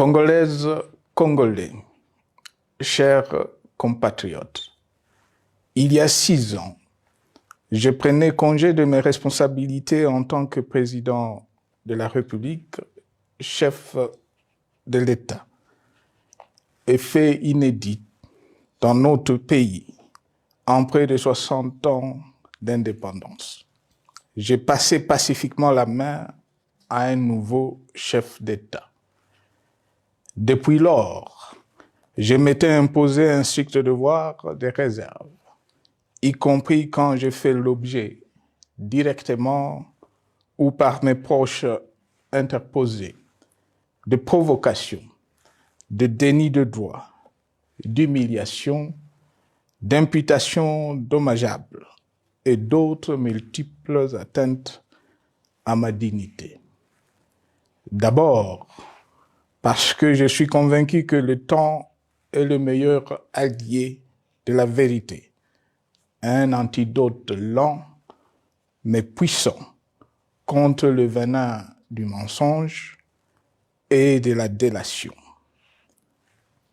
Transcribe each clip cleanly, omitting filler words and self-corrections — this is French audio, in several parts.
Congolaises, Congolais, chers compatriotes, il y a 6 ans, je prenais congé de mes responsabilités en tant que président de la République, chef de l'État. Et fait inédit dans notre pays, en près de 60 ans d'indépendance. J'ai passé pacifiquement la main à un nouveau chef d'État. Depuis lors, je m'étais imposé un strict devoir de réserve, y compris quand j'ai fait l'objet, directement ou par mes proches interposés, de provocations, de déni de droit, d'humiliation, d'imputations dommageables et d'autres multiples atteintes à ma dignité. D'abord, parce que je suis convaincu que le temps est le meilleur allié de la vérité, un antidote lent mais puissant contre le venin du mensonge et de la délation.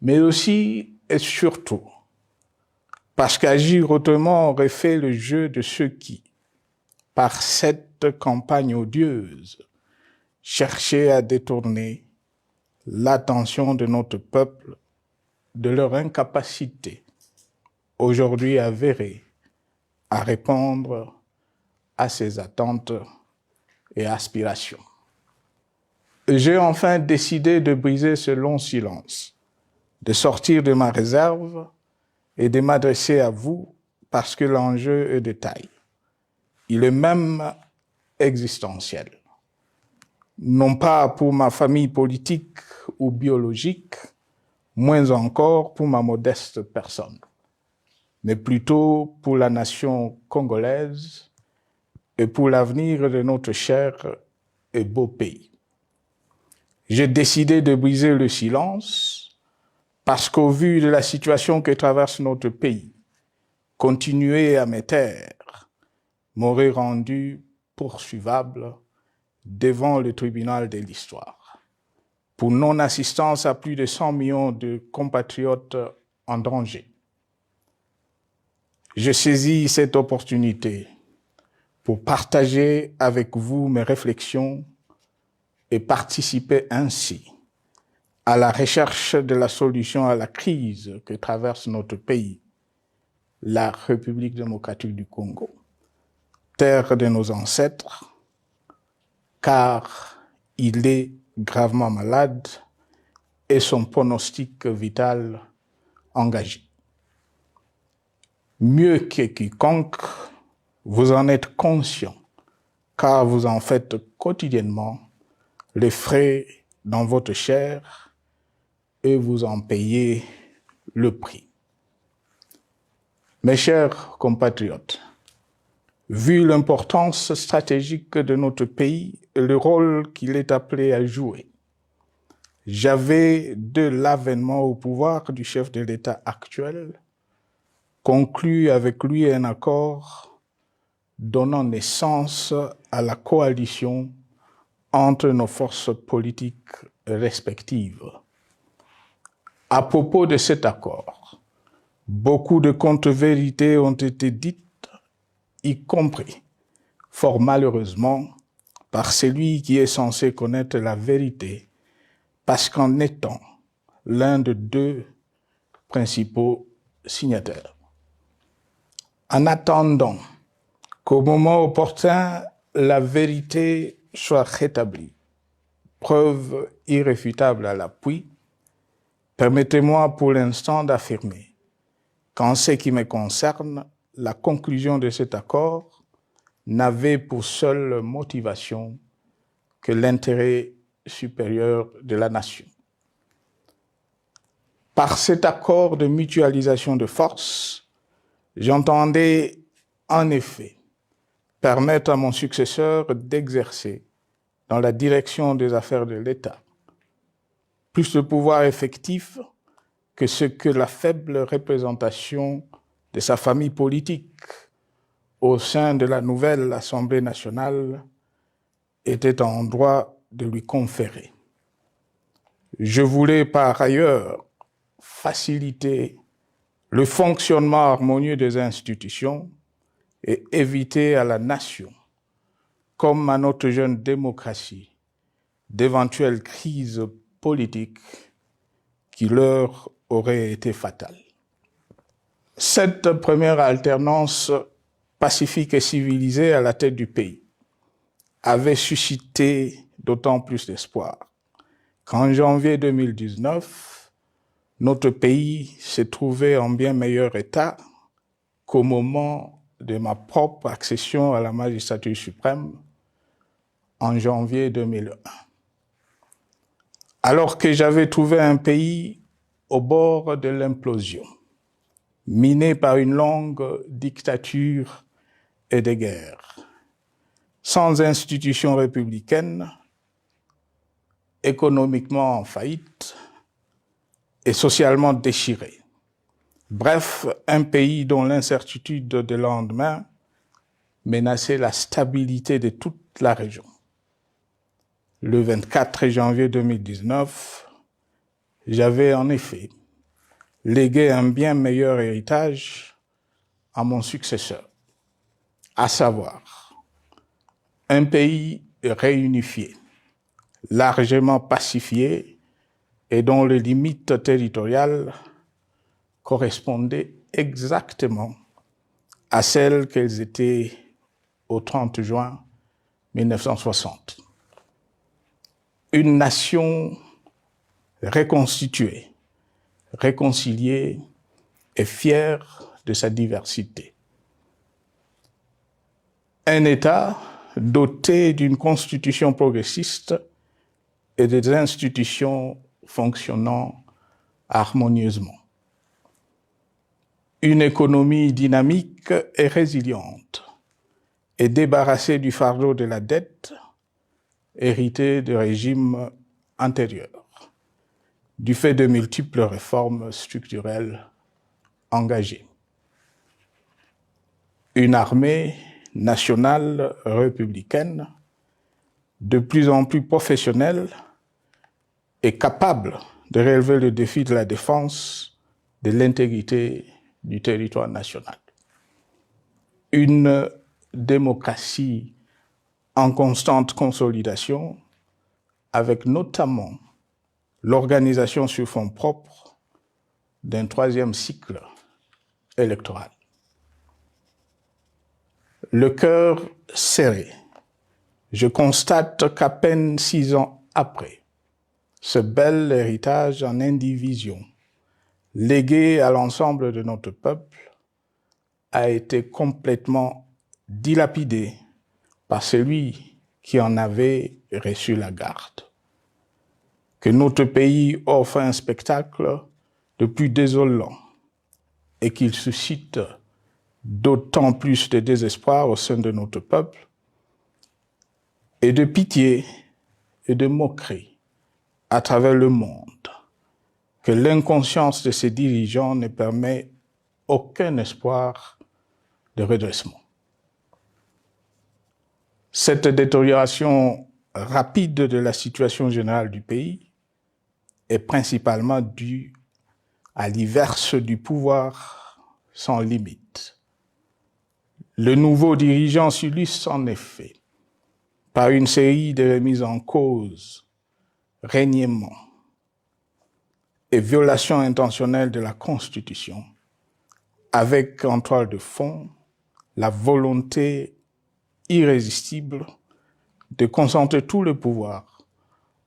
Mais aussi et surtout, parce qu'agir autrement aurait fait le jeu de ceux qui, par cette campagne odieuse, cherchaient à détourner l'attention de notre peuple de leur incapacité, aujourd'hui avérée, à répondre à ses attentes et aspirations. J'ai enfin décidé de briser ce long silence, de sortir de ma réserve et de m'adresser à vous parce que l'enjeu est de taille. Il est même existentiel. Non pas pour ma famille politique ou biologique, moins encore pour ma modeste personne, mais plutôt pour la nation congolaise et pour l'avenir de notre cher et beau pays. J'ai décidé de briser le silence parce qu'au vu de la situation que traverse notre pays, continuer à me taire m'aurait rendu poursuivable devant le tribunal de l'histoire pour non-assistance à plus de 100 millions de compatriotes en danger. Je saisis cette opportunité pour partager avec vous mes réflexions et participer ainsi à la recherche de la solution à la crise que traverse notre pays, la République démocratique du Congo, terre de nos ancêtres, car il est gravement malade et son pronostic vital engagé. Mieux que quiconque, vous en êtes conscient, car vous en faites quotidiennement les frais dans votre chair et vous en payez le prix. Mes chers compatriotes, vu l'importance stratégique de notre pays et le rôle qu'il est appelé à jouer, j'avais, de l'avènement au pouvoir du chef de l'État actuel, conclu avec lui un accord donnant naissance à la coalition entre nos forces politiques respectives. À propos de cet accord, beaucoup de contre-vérités ont été dites, y compris, fort malheureusement, par celui qui est censé connaître la vérité, parce qu'en étant l'un de 2 principaux signataires. En attendant qu'au moment opportun, la vérité soit rétablie, preuve irréfutable à l'appui, permettez-moi pour l'instant d'affirmer qu'en ce qui me concerne, la conclusion de cet accord n'avait pour seule motivation que l'intérêt supérieur de la nation. Par cet accord de mutualisation de forces, j'entendais en effet permettre à mon successeur d'exercer dans la direction des affaires de l'État plus de pouvoir effectif que ce que la faible représentation de sa famille politique au sein de la nouvelle Assemblée nationale était en droit de lui conférer. Je voulais par ailleurs faciliter le fonctionnement harmonieux des institutions et éviter à la nation, comme à notre jeune démocratie, d'éventuelles crises politiques qui leur auraient été fatales. Cette première alternance pacifique et civilisée à la tête du pays avait suscité d'autant plus d'espoir qu'en janvier 2019, notre pays s'est trouvé en bien meilleur état qu'au moment de ma propre accession à la magistrature suprême en janvier 2001. Alors que j'avais trouvé un pays au bord de l'implosion, miné par une longue dictature et des guerres, sans institutions républicaines, économiquement en faillite et socialement déchiré. Bref, un pays dont l'incertitude de lendemain menaçait la stabilité de toute la région. Le 24 janvier 2019, j'avais en effet légué un bien meilleur héritage à mon successeur, à savoir un pays réunifié, largement pacifié et dont les limites territoriales correspondaient exactement à celles qu'elles étaient au 30 juin 1960. Une nation reconstituée, réconciliée et fière de sa diversité. Un État doté d'une constitution progressiste et des institutions fonctionnant harmonieusement. Une économie dynamique et résiliente et débarrassée du fardeau de la dette hérité de régimes antérieurs, du fait de multiples réformes structurelles engagées. Une armée nationale républicaine de plus en plus professionnelle et capable de relever le défi de la défense de l'intégrité du territoire national. Une démocratie en constante consolidation, avec notamment l'organisation sur fonds propres d'un troisième cycle électoral. Le cœur serré, je constate qu'à peine 6 ans après, ce bel héritage en indivision, légué à l'ensemble de notre peuple, a été complètement dilapidé par celui qui en avait reçu la garde. Que notre pays offre un spectacle de plus désolant et qu'il suscite d'autant plus de désespoir au sein de notre peuple et de pitié et de moquerie à travers le monde, que l'inconscience de ses dirigeants ne permet aucun espoir de redressement. Cette détérioration rapide de la situation générale du pays est principalement due à l'inverse du pouvoir sans limite. Le nouveau dirigeant s'illustre en effet par une série de remises en cause, reniements et violations intentionnelles de la Constitution, avec en toile de fond la volonté irrésistible de concentrer tout le pouvoir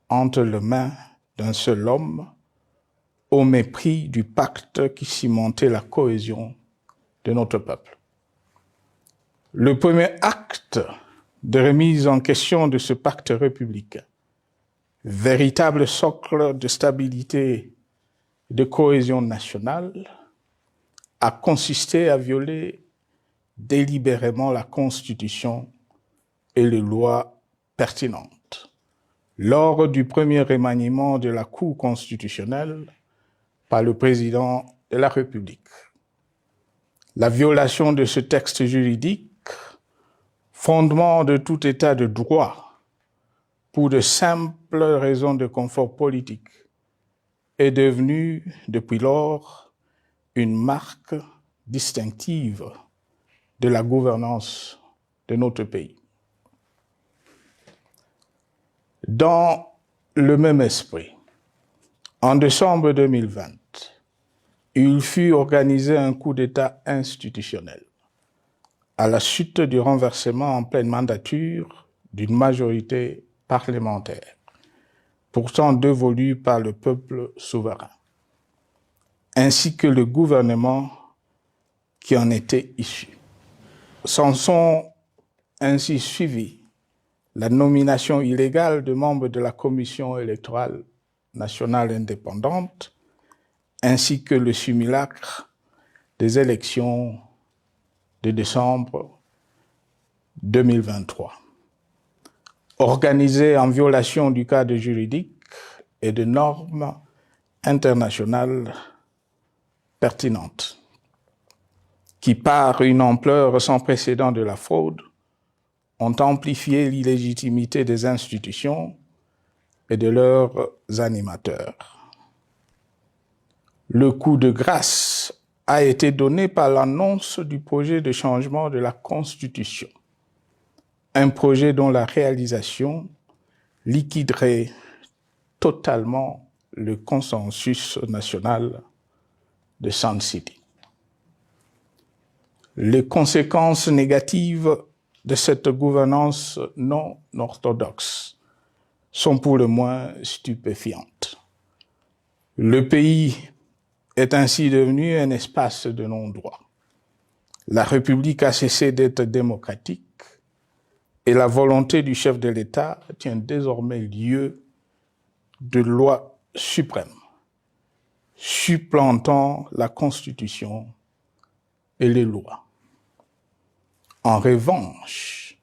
entre les mains d'un seul homme, au mépris du pacte qui cimentait la cohésion de notre peuple. Le premier acte de remise en question de ce pacte républicain, véritable socle de stabilité et de cohésion nationale, a consisté à violer délibérément la Constitution et les lois pertinentes lors du premier remaniement de la Cour constitutionnelle par le président de la République. La violation de ce texte juridique, fondement de tout état de droit, pour de simples raisons de confort politique est devenue depuis lors une marque distinctive de la gouvernance de notre pays. Dans le même esprit, en décembre 2020, il fut organisé un coup d'État institutionnel à la suite du renversement en pleine mandature d'une majorité parlementaire, pourtant dévolue par le peuple souverain, ainsi que le gouvernement qui en était issu. S'en sont ainsi suivis la nomination illégale de membres de la Commission électorale nationale indépendante, ainsi que le simulacre des élections de décembre 2023, organisées en violation du cadre juridique et de normes internationales pertinentes, qui, par une ampleur sans précédent de la fraude, ont amplifié l'illégitimité des institutions et de leurs animateurs. Le coup de grâce a été donné par l'annonce du projet de changement de la Constitution, un projet dont la réalisation liquiderait totalement le consensus national de Sun City. Les conséquences négatives de cette gouvernance non orthodoxe sont pour le moins stupéfiantes. Le pays est ainsi devenu un espace de non-droit. La République a cessé d'être démocratique et la volonté du chef de l'État tient désormais lieu de loi suprême, supplantant la Constitution et les lois. En revanche,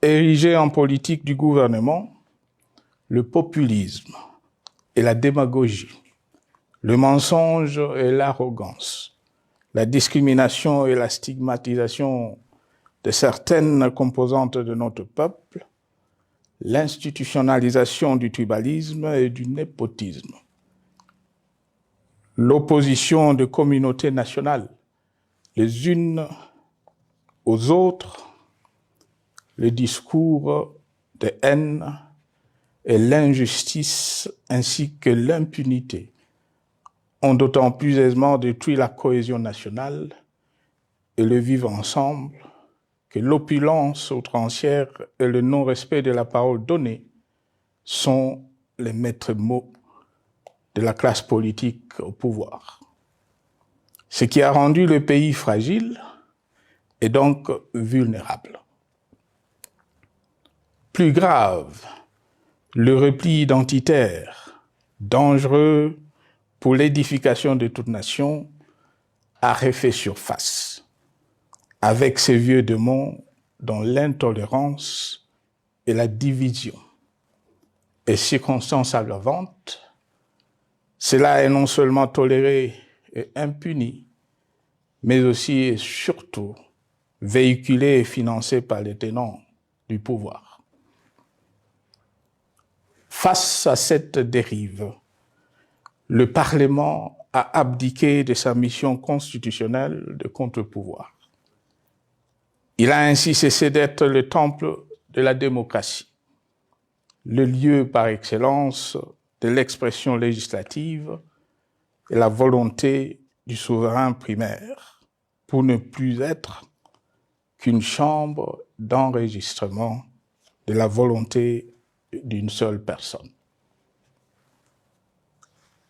érigé en politique du gouvernement, le populisme et la démagogie, le mensonge et l'arrogance, la discrimination et la stigmatisation de certaines composantes de notre peuple, l'institutionnalisation du tribalisme et du népotisme, l'opposition de communautés nationales les unes aux autres, le discours de haine et l'injustice ainsi que l'impunité ont d'autant plus aisément détruit la cohésion nationale et le vivre ensemble que l'opulence outrancière et le non-respect de la parole donnée sont les maîtres mots de la classe politique au pouvoir. Ce qui a rendu le pays fragile et donc vulnérable. Plus grave, le repli identitaire, dangereux pour l'édification de toute nation, a refait surface, avec ses vieux démons dont l'intolérance et la division est circonstance aggravante. Cela est non seulement toléré et impuni, mais aussi et surtout véhiculé et financé par les tenants du pouvoir. Face à cette dérive, le Parlement a abdiqué de sa mission constitutionnelle de contre-pouvoir. Il a ainsi cessé d'être le temple de la démocratie, le lieu par excellence de l'expression législative et la volonté du souverain primaire, pour ne plus être qu'une chambre d'enregistrement de la volonté d'une seule personne.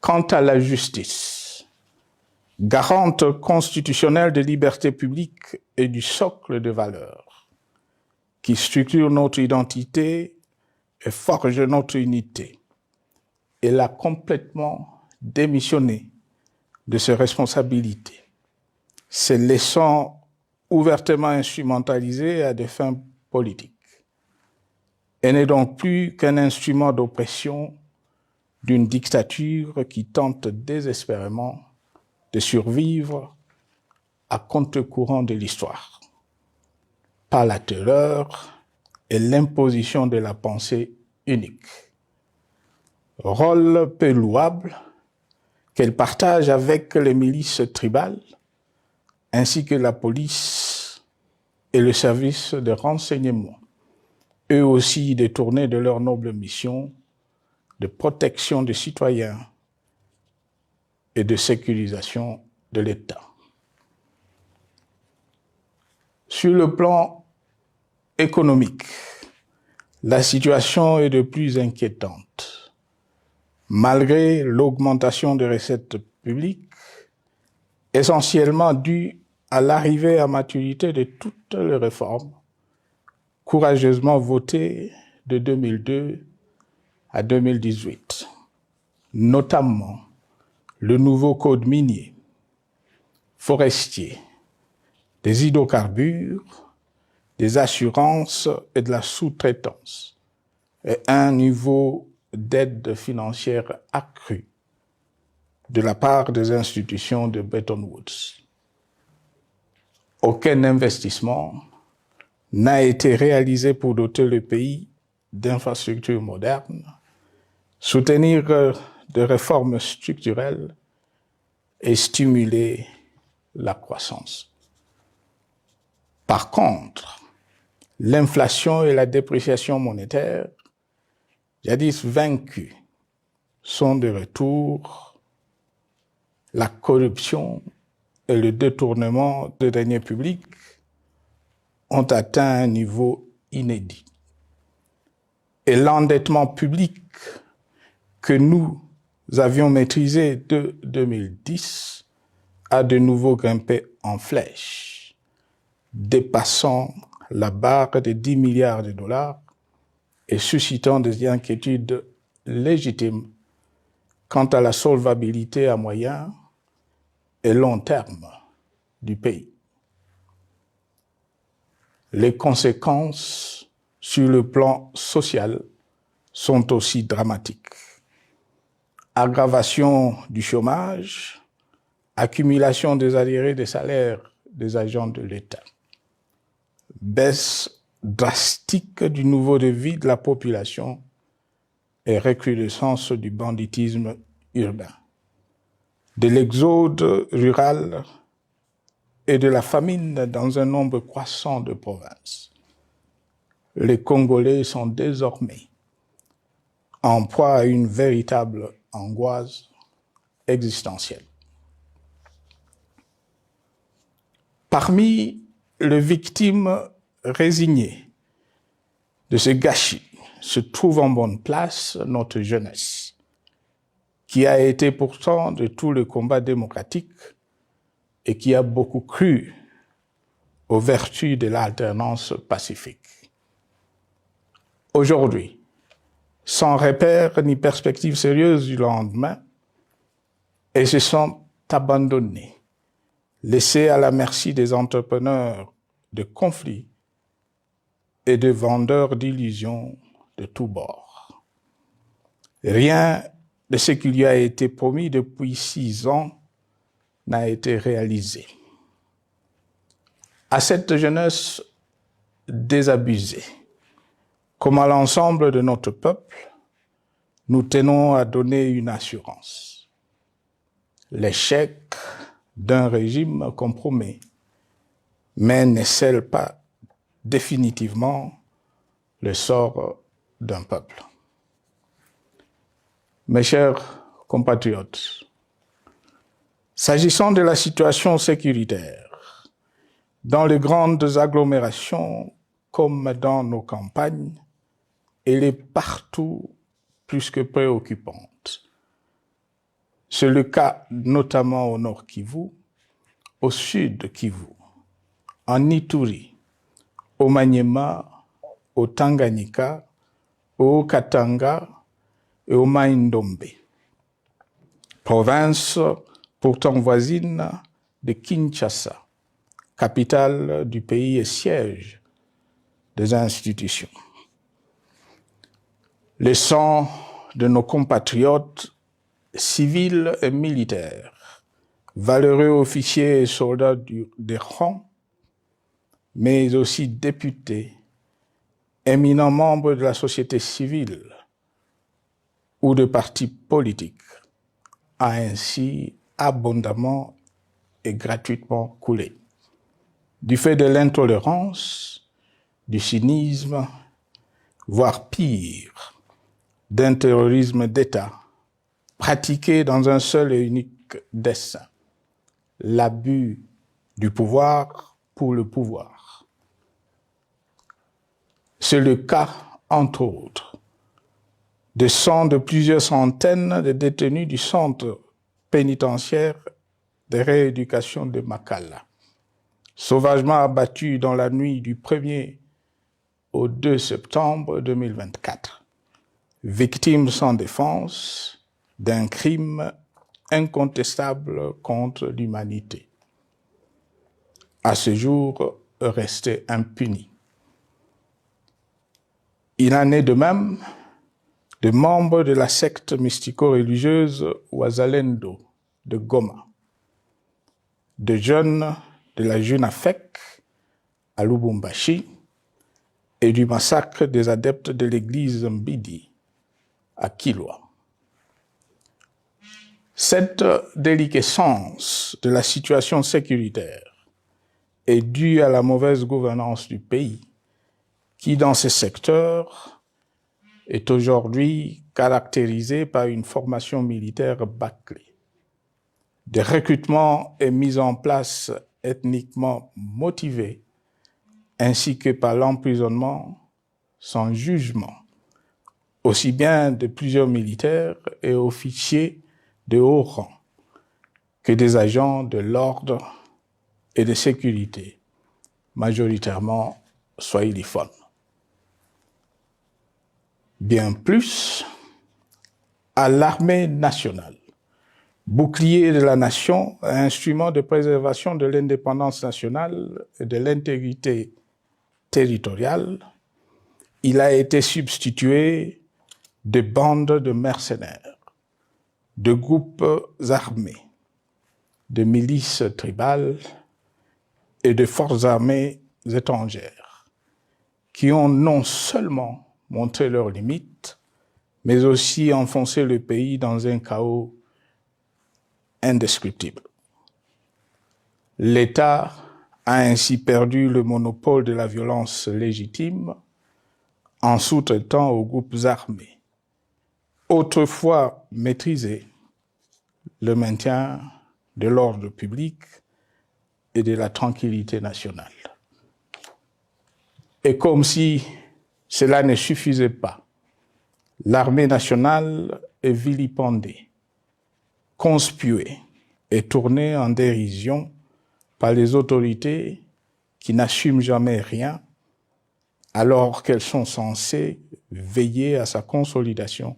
Quant à la justice, garante constitutionnelle des libertés publiques et du socle de valeurs, qui structure notre identité et forge notre unité, elle a complètement démissionné de ses responsabilités, se laissant ouvertement instrumentalisée à des fins politiques. Elle n'est donc plus qu'un instrument d'oppression d'une dictature qui tente désespérément de survivre à contre-courant de l'histoire, par la terreur et l'imposition de la pensée unique. Rôle peu louable, qu'elle partage avec les milices tribales, ainsi que la police et le service de renseignement, eux aussi détournés de leur noble mission de protection des citoyens et de sécurisation de l'État. Sur le plan économique, la situation est de plus inquiétante. Malgré l'augmentation des recettes publiques, essentiellement due à l'arrivée à maturité de toutes les réformes courageusement votées de 2002 à 2018, notamment le nouveau code minier, forestier, des hydrocarbures, des assurances et de la sous-traitance, et un niveau d'aide financière accru de la part des institutions de Bretton Woods. Aucun investissement n'a été réalisé pour doter le pays d'infrastructures modernes, soutenir des réformes structurelles et stimuler la croissance. Par contre, l'inflation et la dépréciation monétaire, jadis vaincues, sont de retour. La corruption et le détournement de deniers publics ont atteint un niveau inédit. Et l'endettement public que nous avions maîtrisé de 2010 a de nouveau grimpé en flèche, dépassant la barre de 10 milliards de dollars et suscitant des inquiétudes légitimes quant à la solvabilité à moyen et long terme du pays. Les conséquences sur le plan social sont aussi dramatiques. Aggravation du chômage, accumulation des arriérés des salaires des agents de l'État, baisse drastique du niveau de vie de la population et recrudescence du banditisme urbain, de l'exode rural et de la famine dans un nombre croissant de provinces. Les Congolais sont désormais en proie à une véritable angoisse existentielle. Parmi les victimes résignées de ce gâchis se trouve en bonne place notre jeunesse, qui a été pourtant de tout le combat démocratique et qui a beaucoup cru aux vertus de l'alternance pacifique. Aujourd'hui, sans repère ni perspective sérieuse du lendemain, ils se sont abandonnés, laissés à la merci des entrepreneurs de conflits et de vendeurs d'illusions de tous bords. Rien de ce qui lui a été promis depuis 6 ans n'a été réalisé. À cette jeunesse désabusée, comme à l'ensemble de notre peuple, nous tenons à donner une assurance. L'échec d'un régime compromet, mais ne scelle pas définitivement le sort d'un peuple. Mes chers compatriotes, s'agissant de la situation sécuritaire, dans les grandes agglomérations comme dans nos campagnes, elle est partout plus que préoccupante. C'est le cas notamment au nord Kivu, au sud Kivu, en Ituri, au Maniema, au Tanganyika, au Katanga et au Mai-Ndombe, province pourtant voisine de Kinshasa, capitale du pays et siège des institutions. Le sang de nos compatriotes civils et militaires, valeureux officiers et soldats des rangs, mais aussi députés, éminents membres de la société civile ou de partis politiques, a ainsi abondamment et gratuitement coulé. Du fait de l'intolérance, du cynisme, voire pire, d'un terrorisme d'État pratiqué dans un seul et unique dessein, l'abus du pouvoir pour le pouvoir. C'est le cas, entre autres, de plusieurs centaines de détenus du centre pénitentiaire de rééducation de Makala, sauvagement abattus dans la nuit du 1er au 2 septembre 2024, victimes sans défense d'un crime incontestable contre l'humanité, à ce jour resté impuni. Il en est de même de membres de la secte mystico-religieuse Wazalendo de Goma, de jeunes de la Junafek à Lubumbashi et du massacre des adeptes de l'église Mbidi à Kilwa. Cette déliquescence de la situation sécuritaire est due à la mauvaise gouvernance du pays qui, dans ces secteurs, est aujourd'hui caractérisée par une formation militaire bâclée, des recrutements et mises en place ethniquement motivés, ainsi que par l'emprisonnement sans jugement, aussi bien de plusieurs militaires et officiers de haut rang que des agents de l'ordre et de sécurité, majoritairement swahiliphones. Bien plus, à l'armée nationale, bouclier de la nation, instrument de préservation de l'indépendance nationale et de l'intégrité territoriale, il a été substitué de bandes de mercenaires, de groupes armés, de milices tribales et de forces armées étrangères qui ont non seulement montré leurs limites, mais aussi enfoncé le pays dans un chaos indescriptible. L'État a ainsi perdu le monopole de la violence légitime en sous-traitant aux groupes armés, autrefois maîtrisés, le maintien de l'ordre public et de la tranquillité nationale. Et comme si cela ne suffisait pas, l'armée nationale est vilipendée, conspuée et tournée en dérision par les autorités qui n'assument jamais rien alors qu'elles sont censées veiller à sa consolidation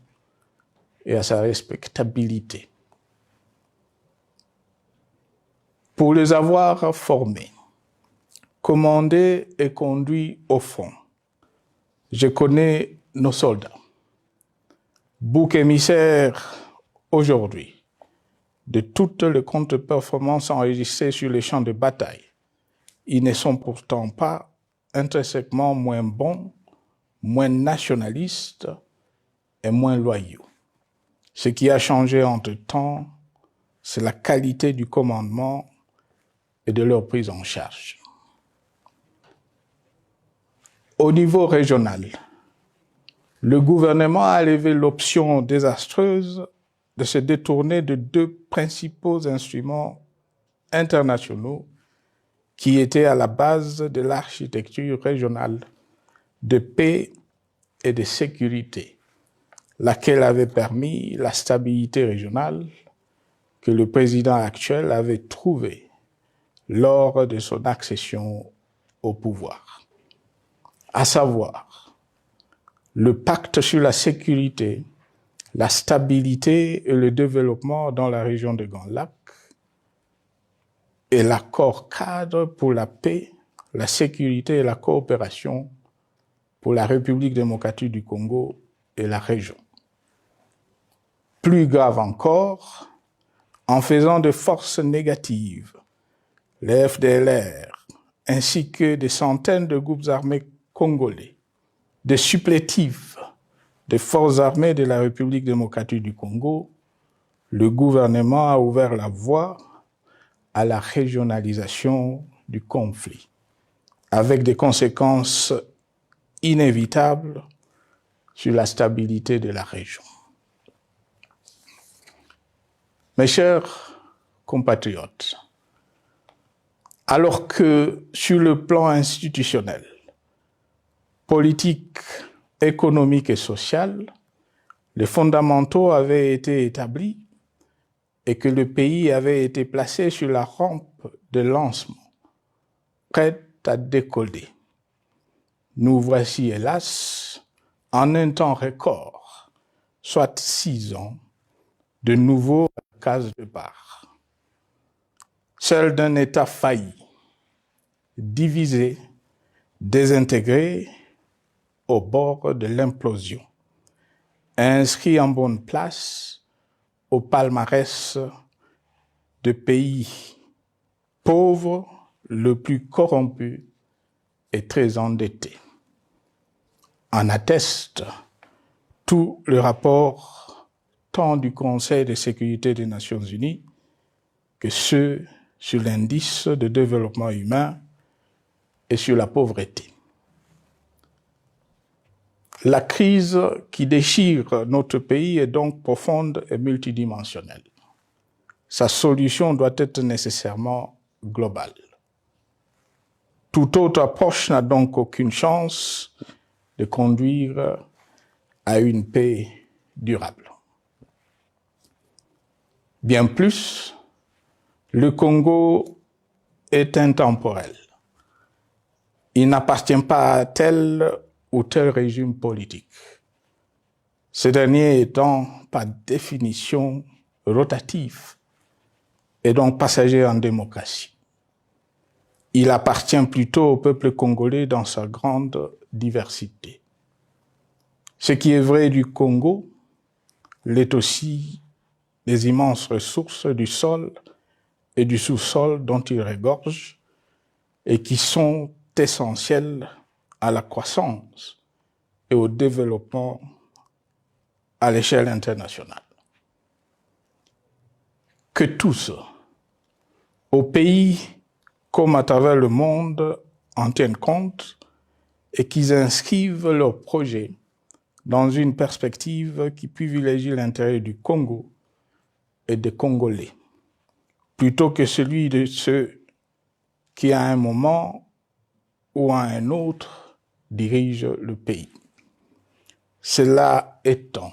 et à sa respectabilité. Pour les avoir formés, commandés et conduits au front, je connais nos soldats, boucs émissaires aujourd'hui de toutes les contre-performances enregistrées sur les champs de bataille. Ils ne sont pourtant pas intrinsèquement moins bons, moins nationalistes et moins loyaux. Ce qui a changé entre-temps, c'est la qualité du commandement et de leur prise en charge. Au niveau régional, le gouvernement a levé l'option désastreuse de se détourner de deux principaux instruments internationaux qui étaient à la base de l'architecture régionale de paix et de sécurité, laquelle avait permis la stabilité régionale que le président actuel avait trouvée lors de son accession au pouvoir, à savoir le pacte sur la sécurité, la stabilité et le développement dans la région de Grand Lac et l'accord cadre pour la paix, la sécurité et la coopération pour la République démocratique du Congo et la région. Plus grave encore, en faisant de forces négatives, les FDLR, ainsi que des centaines de groupes armés congolais, des supplétifs des forces armées de la République démocratique du Congo, le gouvernement a ouvert la voie à la régionalisation du conflit, avec des conséquences inévitables sur la stabilité de la région. Mes chers compatriotes, alors que sur le plan institutionnel, politique, économique et social, les fondamentaux avaient été établis et que le pays avait été placé sur la rampe de lancement, prêt à décoller. Nous voici, hélas, en un temps record, soit 6 ans, de nouveau à la case départ. Celle d'un État failli, divisé, désintégré, au bord de l'implosion, inscrit en bonne place au palmarès de pays pauvres, le plus corrompu et très endetté. En atteste tout le rapport tant du Conseil de sécurité des Nations Unies que ceux sur l'indice de développement humain et sur la pauvreté. La crise qui déchire notre pays est donc profonde et multidimensionnelle. Sa solution doit être nécessairement globale. Toute autre approche n'a donc aucune chance de conduire à une paix durable. Bien plus, le Congo est intemporel. Il n'appartient pas à tel ou tel régime politique, ce dernier étant par définition rotatif et donc passager en démocratie. Il appartient plutôt au peuple congolais dans sa grande diversité. Ce qui est vrai du Congo l'est aussi des immenses ressources du sol et du sous-sol dont il regorge et qui sont essentielles à la croissance et au développement à l'échelle internationale. Que tous, au pays comme à travers le monde, en tiennent compte et qu'ils inscrivent leurs projets dans une perspective qui privilégie l'intérêt du Congo et des Congolais, plutôt que celui de ceux qui, à un moment ou à un autre, dirigent le pays. Cela étant,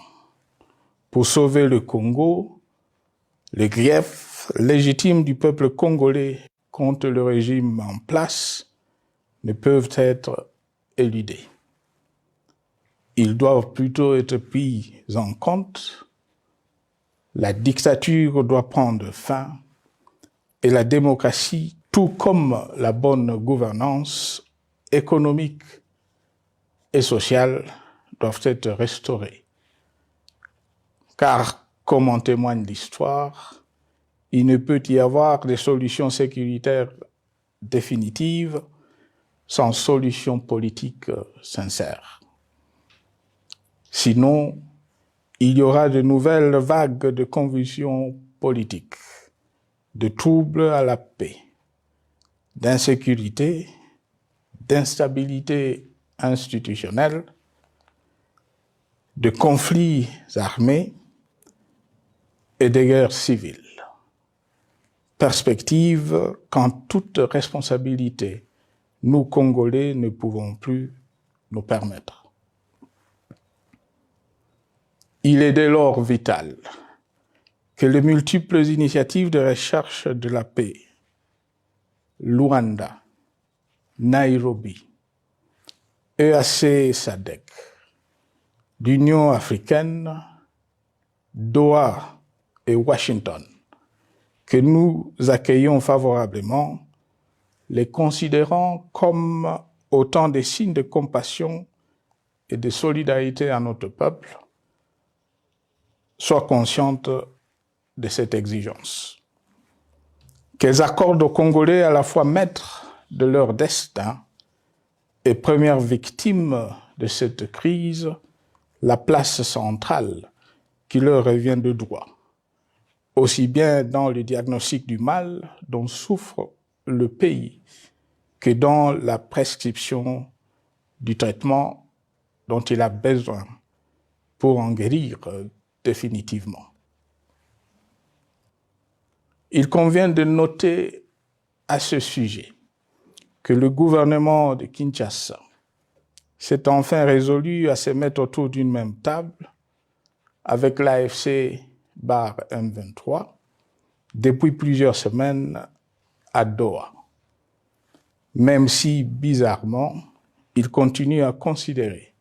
pour sauver le Congo, les griefs légitimes du peuple congolais contre le régime en place ne peuvent être éludés. Ils doivent plutôt être pris en compte. La dictature doit prendre fin et la démocratie, tout comme la bonne gouvernance économique et sociale, doivent être restaurées. Car, comme en témoigne l'histoire, il ne peut y avoir de solutions sécuritaires définitives sans solution politique sincère. Sinon, il y aura de nouvelles vagues de convulsions politiques, de troubles à la paix, d'insécurité, d'instabilité institutionnelle, de conflits armés et de guerres civiles. Perspective qu'en toute responsabilité, nous, Congolais, ne pouvons plus nous permettre. Il est dès lors vital que les multiples initiatives de recherche de la paix, Luanda, Nairobi, EAC SADC, l'Union africaine, Doha et Washington, que nous accueillons favorablement, les considérant comme autant de signes de compassion et de solidarité à notre peuple, soient conscientes de cette exigence. Qu'elles accordent aux Congolais à la fois maîtres de leur destin et premières victimes de cette crise la place centrale qui leur revient de droit, aussi bien dans le diagnostic du mal dont souffre le pays que dans la prescription du traitement dont il a besoin pour en guérir définitivement. Il convient de noter à ce sujet que le gouvernement de Kinshasa s'est enfin résolu à se mettre autour d'une même table avec l'AFC M23 depuis plusieurs semaines à Doha, même si, bizarrement, il continue à considérer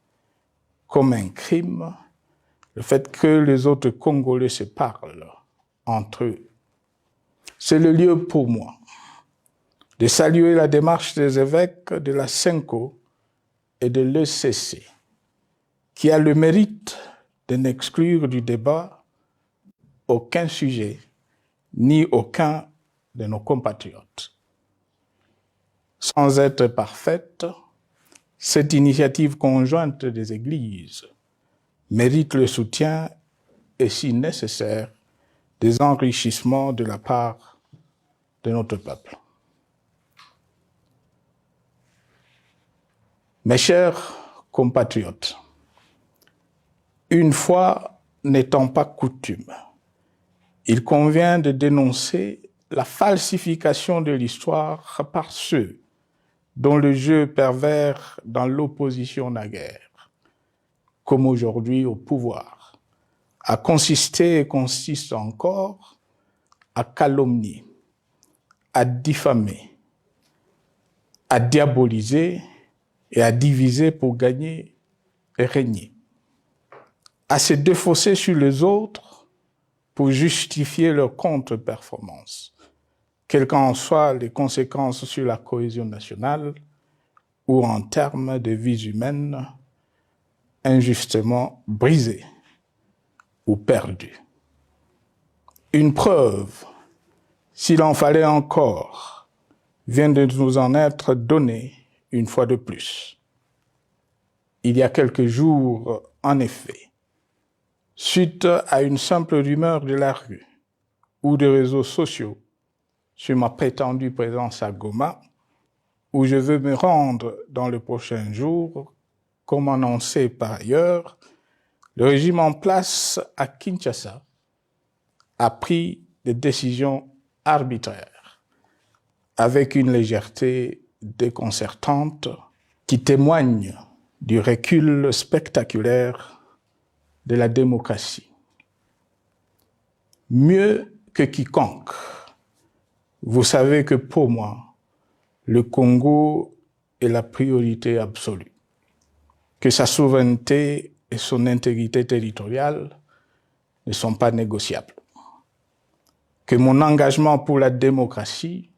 comme un crime le fait que les autres Congolais se parlent entre eux. C'est le lieu pour moi de saluer la démarche des évêques de la CENCO et de l'ECC, qui a le mérite de n'exclure du débat aucun sujet, ni aucun de nos compatriotes. Sans être parfaite, cette initiative conjointe des Églises mérite le soutien et, si nécessaire, des enrichissements de la part de notre peuple. Mes chers compatriotes, une fois n'étant pas coutume, il convient de dénoncer la falsification de l'histoire par ceux dont le jeu pervers dans l'opposition naguère, comme aujourd'hui au pouvoir, a consisté et consiste encore à calomnier, à diffamer, à diaboliser et à diviser pour gagner et régner, à se défausser sur les autres pour justifier leur contre-performance, quelles qu'en soient les conséquences sur la cohésion nationale ou en termes de vies humaines injustement brisées ou perdues. Une preuve, s'il en fallait encore, vient de nous en être donnée une fois de plus. Il y a quelques jours, en effet, suite à une simple rumeur de la rue ou des réseaux sociaux sur ma prétendue présence à Goma, où je veux me rendre dans les prochains jours, comme annoncé par ailleurs, le régime en place à Kinshasa a pris des décisions arbitraires, avec une légèreté déconcertante qui témoigne du recul spectaculaire de la démocratie. Mieux que quiconque, vous savez que pour moi, le Congo est la priorité absolue, que sa souveraineté et son intégrité territoriale ne sont pas négociables, que mon engagement pour la démocratie,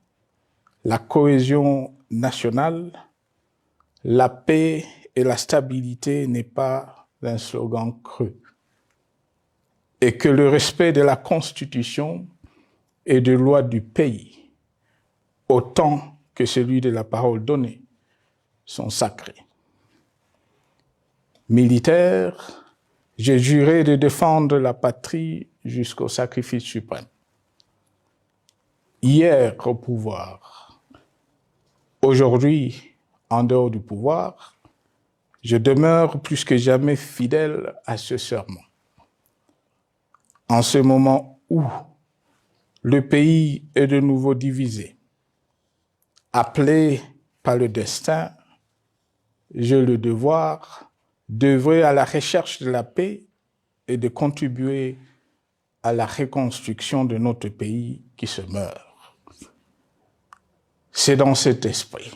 la cohésion nationale, la paix et la stabilité n'est pas un slogan creux, et que le respect de la Constitution et des lois du pays, autant que celui de la parole donnée, sont sacrés. Militaire, j'ai juré de défendre la patrie jusqu'au sacrifice suprême. Hier au pouvoir, aujourd'hui en dehors du pouvoir, je demeure plus que jamais fidèle à ce serment. En ce moment où le pays est de nouveau divisé, appelé par le destin, j'ai le devoir d'œuvrer à la recherche de la paix et de contribuer à la reconstruction de notre pays qui se meurt. C'est dans cet esprit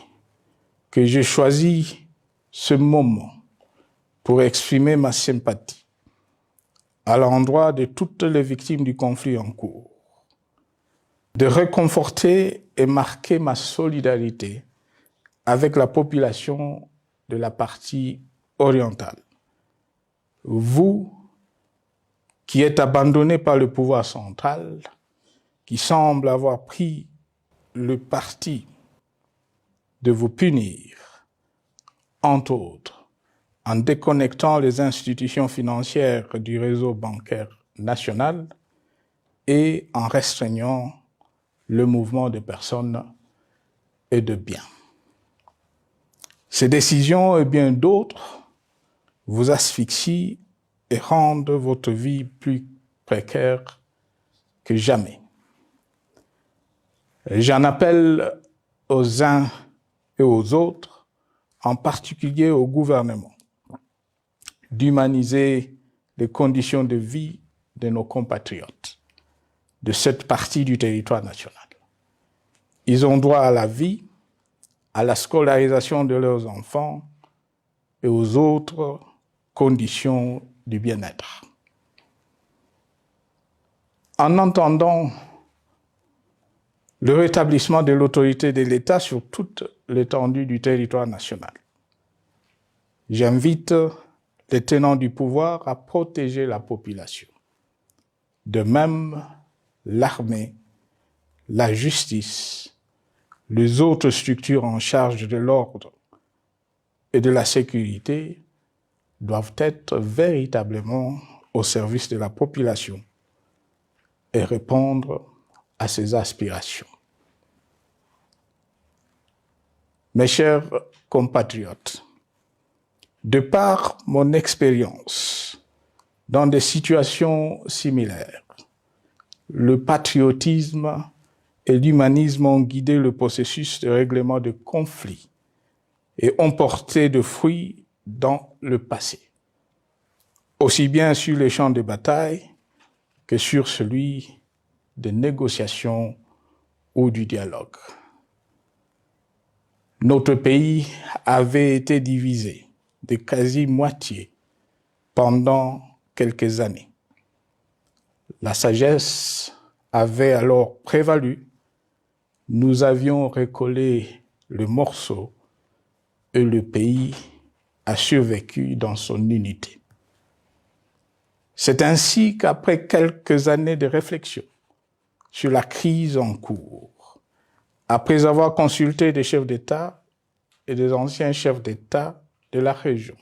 que j'ai choisi ce moment pour exprimer ma sympathie à l'endroit de toutes les victimes du conflit en cours, de réconforter et marquer ma solidarité avec la population de la partie orientale. Vous, qui êtes abandonnés par le pouvoir central, qui semble avoir pris le parti de vous punir, entre autres, en déconnectant les institutions financières du réseau bancaire national et en restreignant le mouvement de personnes et de biens. Ces décisions et bien d'autres vous asphyxient et rendent votre vie plus précaire que jamais. J'en appelle aux uns et aux autres, en particulier au gouvernement, d'humaniser les conditions de vie de nos compatriotes de cette partie du territoire national. Ils ont droit à la vie, à la scolarisation de leurs enfants et aux autres conditions du bien-être. En entendant le rétablissement de l'autorité de l'État sur toute l'étendue du territoire national, j'invite les tenants du pouvoir à protéger la population. De même, l'armée, la justice, les autres structures en charge de l'ordre et de la sécurité doivent être véritablement au service de la population et répondre à ses aspirations. Mes chers compatriotes, de par mon expérience dans des situations similaires, le patriotisme et l'humanisme ont guidé le processus de règlement de conflits et ont porté de fruits dans le passé, aussi bien sur les champs de bataille que sur celui des négociations ou du dialogue. Notre pays avait été divisé de quasi-moitié pendant quelques années. La sagesse avait alors prévalu. Nous avions recollé le morceau et le pays a survécu dans son unité. C'est ainsi qu'après quelques années de réflexion sur la crise en cours, après avoir consulté des chefs d'État et des anciens chefs d'État de la région,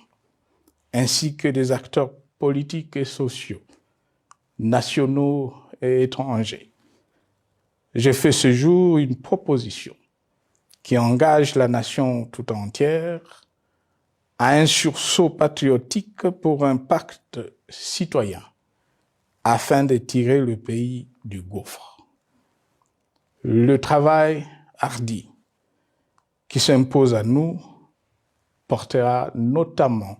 ainsi que des acteurs politiques et sociaux, nationaux et étrangers, j'ai fait ce jour une proposition qui engage la nation tout entière à un sursaut patriotique pour un pacte citoyen afin de tirer le pays du gouffre. Le travail hardi qui s'impose à nous portera notamment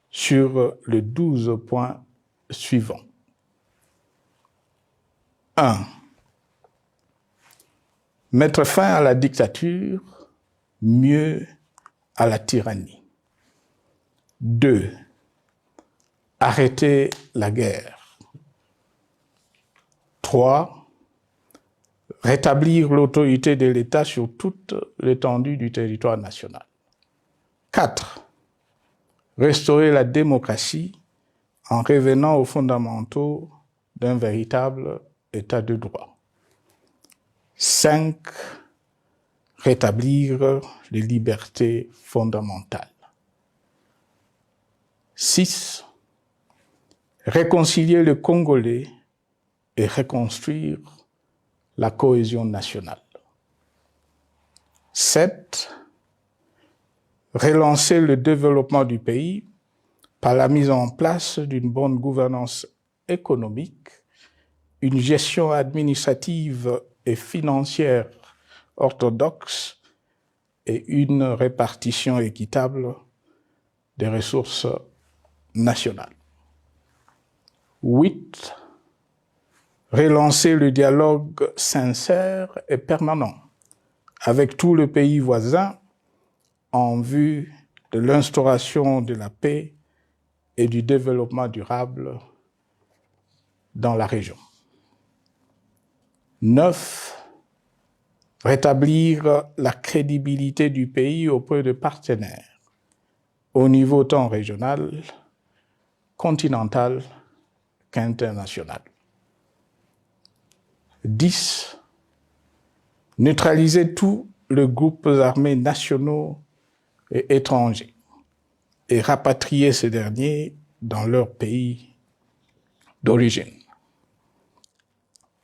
sur les 12 points suivants. 1. Mettre fin à la dictature, mieux à la tyrannie. 2. Arrêter la guerre. 3. Rétablir l'autorité de l'État sur toute l'étendue du territoire national. 4. Restaurer la démocratie en revenant aux fondamentaux d'un véritable État de droit. 5. Rétablir les libertés fondamentales. 6. Réconcilier le Congolais et reconstruire la cohésion nationale. 7. Relancer le développement du pays par la mise en place d'une bonne gouvernance économique, une gestion administrative et financière orthodoxe et une répartition équitable des ressources nationales. 8. Relancer le dialogue sincère et permanent avec tout le pays voisin en vue de l'instauration de la paix et du développement durable dans la région. 9. Rétablir la crédibilité du pays auprès de partenaires au niveau tant régional, continental qu'international. 10. Neutraliser tous les groupes armés nationaux et étrangers et rapatrier ces derniers dans leur pays d'origine.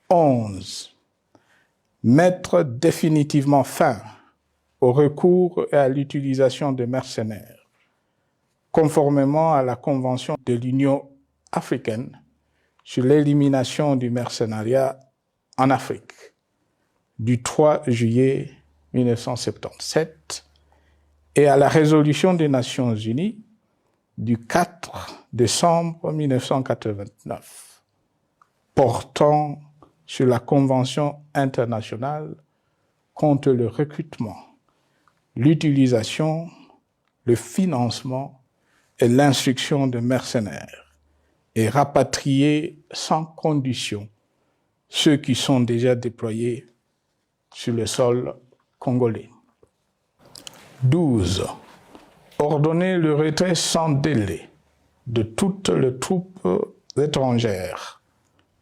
11. Mettre définitivement fin au recours et à l'utilisation de mercenaires, conformément à la Convention de l'Union africaine sur l'élimination du mercenariat en Afrique du 3 juillet 1977 et à la résolution des Nations Unies du 4 décembre 1989 portant sur la Convention internationale contre le recrutement, l'utilisation, le financement et l'instruction de mercenaires et rapatrier sans condition ceux qui sont déjà déployés sur le sol congolais. 12. Ordonner le retrait sans délai de toutes les troupes étrangères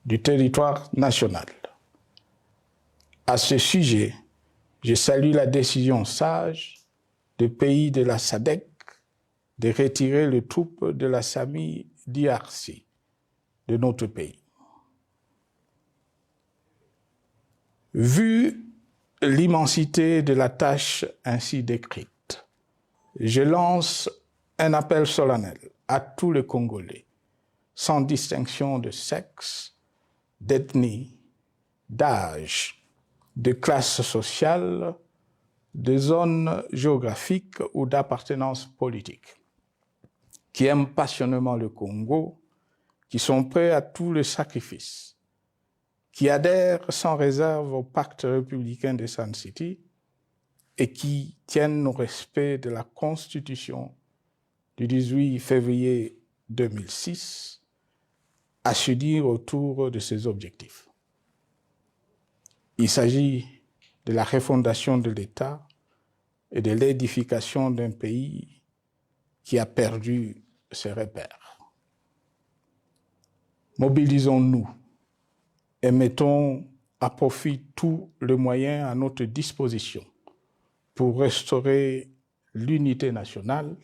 du territoire national. À ce sujet, je salue la décision sage des pays de la SADC de retirer les troupes de la SAMI DRC de notre pays. Vu l'immensité de la tâche ainsi décrite, je lance un appel solennel à tous les Congolais, sans distinction de sexe, d'ethnie, d'âge, de classe sociale, de zone géographique ou d'appartenance politique, qui aiment passionnément le Congo, qui sont prêts à tous les sacrifices, qui adhèrent sans réserve au pacte républicain de Sun City et qui tiennent au respect de la Constitution du 18 février 2006, à se dire autour de ces objectifs. Il s'agit de la refondation de l'État et de l'édification d'un pays qui a perdu ses repères. Mobilisons-nous et mettons à profit tous les moyens à notre disposition pour restaurer l'unité nationale,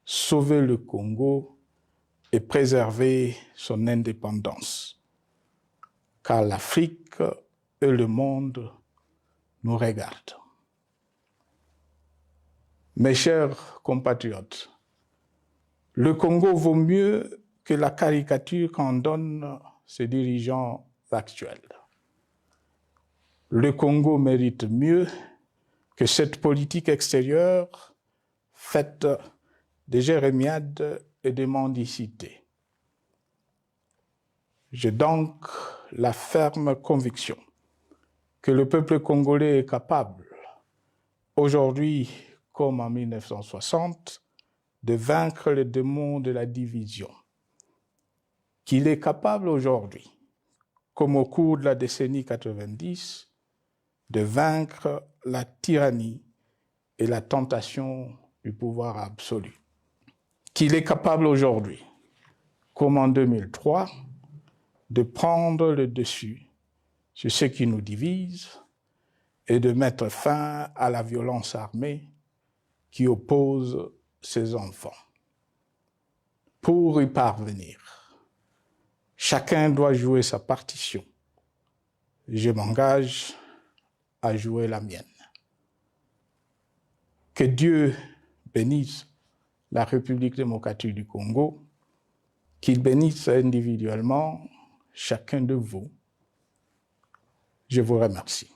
sauver le Congo et préserver son indépendance, car l'Afrique et le monde nous regardent. Mes chers compatriotes, le Congo vaut mieux que la caricature qu'en donnent ses dirigeants actuels. Le Congo mérite mieux que cette politique extérieure faite de jérémiades et de mendicité. J'ai donc la ferme conviction que le peuple congolais est capable, aujourd'hui comme en 1960, de vaincre le démon de la division, qu'il est capable aujourd'hui, comme au cours de la décennie 90, de vaincre la tyrannie et la tentation du pouvoir absolu. Qu'il est capable aujourd'hui, comme en 2003, de prendre le dessus sur ce qui nous divise et de mettre fin à la violence armée qui oppose ses enfants. Pour y parvenir, chacun doit jouer sa partition. Je m'engage à jouer la mienne. Que Dieu bénisse la République démocratique du Congo, qu'il bénisse individuellement chacun de vous. Je vous remercie.